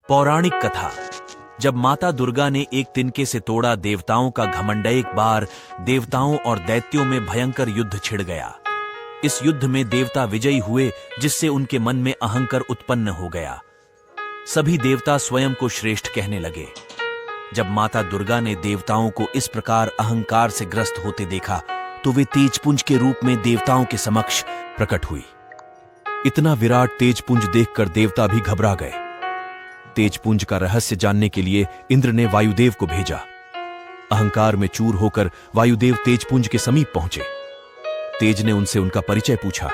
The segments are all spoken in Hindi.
पौराणिक कथा। जब माता दुर्गा ने एक तिनके से तोड़ा देवताओं का घमंड, एक बार देवताओं और दैत्यों में भयंकर युद्ध छिड़ गया। इस युद्ध में देवता विजयी हुए, जिससे उनके मन में अहंकार उत्पन्न हो गया। सभी देवता स्वयं को श्रेष्ठ कहने लगे। जब माता दुर्गा ने देवताओं को इस प्रकार अहंकार से ग्रस्त होते देखा, तो वे तेजपुंज के रूप में देवताओं के समक्ष प्रकट हुई। इतना विराट तेजपुंज देखकर देवता भी घबरा गए। तेजपुंज का रहस्य जानने के लिए इंद्र ने वायुदेव को भेजा। अहंकार में चूर होकर वायुदेव तेजपुंज के समीप पहुंचे। तेज ने उनसे उनका परिचय पूछा।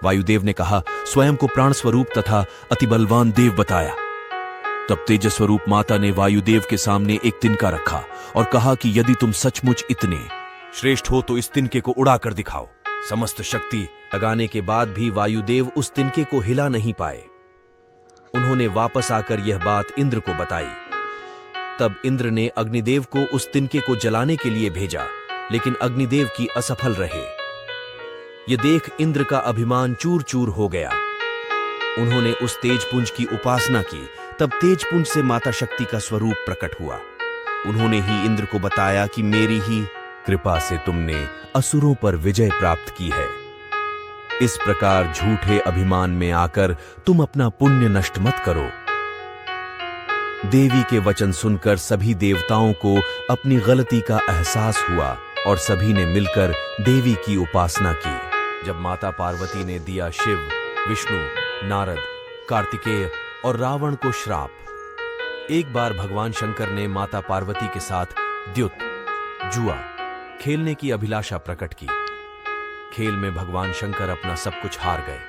वायुदेव ने कहा, स्वयं को प्राण स्वरूप तथा अति बलवान देव बताया। तब तेजस्वरूप माता ने वायुदेव के सामने एक तिनका रखा और कहा कि यदि तुम सचमुच इतने श्रेष्ठ हो तो इस तिनके को उड़ाकर दिखाओ। समस्त शक्ति लगाने के बाद भी वायुदेव उस तिनके को हिला नहीं पाए। उन्होंने वापस आकर यह बात इंद्र को बताई। तब इंद्र ने अग्निदेव को उस तिनके को जलाने के लिए भेजा, लेकिन अग्निदेव की असफल रहे। यह देख इंद्र का अभिमान चूर चूर हो गया। उन्होंने उस तेजपुंज की उपासना की। तब तेजपुंज से माता शक्ति का स्वरूप प्रकट हुआ। उन्होंने ही इंद्र को बताया कि मेरी ही कृपा से तुमने असुरों पर विजय प्राप्त की है। इस प्रकार झूठे अभिमान में आकर तुम अपना पुण्य नष्ट मत करो। देवी के वचन सुनकर सभी देवताओं को अपनी गलती का एहसास हुआ और सभी ने मिलकर देवी की उपासना की। जब माता पार्वती ने दिया शिव, विष्णु, नारद, कार्तिकेय और रावण को श्राप। एक बार भगवान शंकर ने माता पार्वती के साथ द्युत जुआ खेलने की अभिलाषा प्रकट की। खेल में भगवान शंकर अपना सब कुछ हार गए।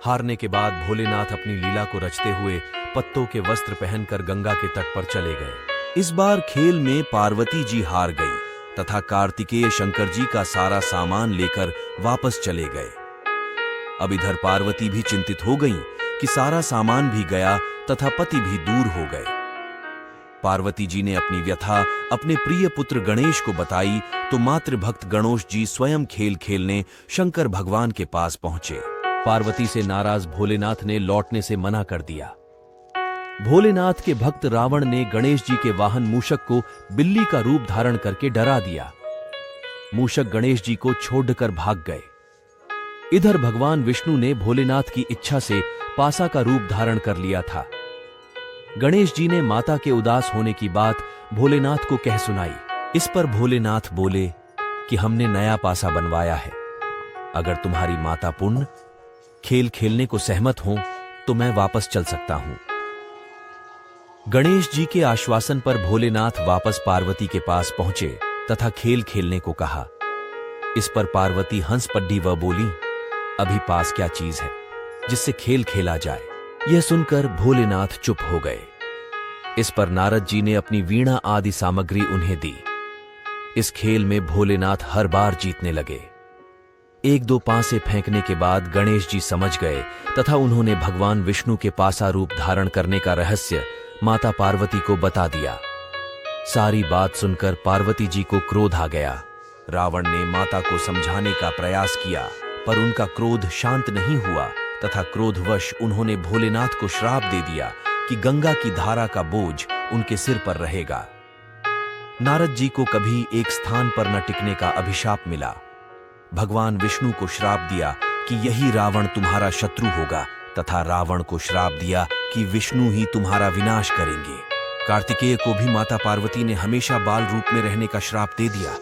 हारने के बाद भोलेनाथ अपनी लीला को रचते हुए पत्तों के वस्त्र पहनकर गंगा के तट पर चले गए। इस बार खेल में पार्वती जी हार गई तथा कार्तिकेय शंकर जी का सारा सामान लेकर वापस चले गए। अब इधर पार्वती भी चिंतित हो गई कि सारा सामान भी गया तथा पति भी दूर हो गए। पार्वती जी ने अपनी व्यथा अपने प्रिय पुत्र गणेश को बताई, तो मातृभक्त गणेश जी स्वयं खेल खेलने शंकर भगवान के पास पहुंचे। पार्वती से नाराज भोलेनाथ ने लौटने से मना कर दिया। भोलेनाथ के भक्त रावण ने गणेश जी के वाहन मूषक को बिल्ली का रूप धारण करके डरा दिया। मूषक गणेश जी को छोड़कर भाग गए। इधर भगवान विष्णु ने भोलेनाथ की इच्छा से पासा का रूप धारण कर लिया था। गणेश जी ने माता के उदास होने की बात भोलेनाथ को कह सुनाई। इस पर भोलेनाथ बोले कि हमने नया पासा बनवाया है। अगर तुम्हारी माता पुण्य खेल खेलने को सहमत हो तो मैं वापस चल सकता हूं। गणेश जी के आश्वासन पर भोलेनाथ वापस पार्वती के पास पहुंचे तथा खेल खेलने को कहा। इस पर पार्वती हंस पड्डी व बोली, अभी पास क्या चीज है जिससे खेल खेला जाए। यह सुनकर भोलेनाथ चुप हो गए। इस पर नारद जी ने अपनी वीणा आदि सामग्री उन्हें दी। इस खेल में भोलेनाथ हर बार जीतने लगे। एक दो पासे फेंकने के बाद गणेश जी समझ गए तथा उन्होंने भगवान विष्णु के पासा रूप धारण करने का रहस्य माता पार्वती को बता दिया। सारी बात सुनकर पार्वती जी को क्रोध आ गया। रावण ने माता को समझाने का प्रयास किया, पर उनका क्रोध शांत नहीं हुआ तथा क्रोधवश उन्होंने भोलेनाथ को श्राप दे दिया कि गंगा की धारा का बोझ उनके सिर पर रहेगा। नारद जी को कभी एक स्थान पर न टिकने का अभिशाप मिला। भगवान विष्णु को श्राप दिया कि यही रावण तुम्हारा शत्रु होगा तथा रावण को श्राप दिया कि विष्णु ही तुम्हारा विनाश करेंगे। कार्तिकेय को भी माता पार्वती ने हमेशा बाल रूप में रहने का श्राप दे दिया।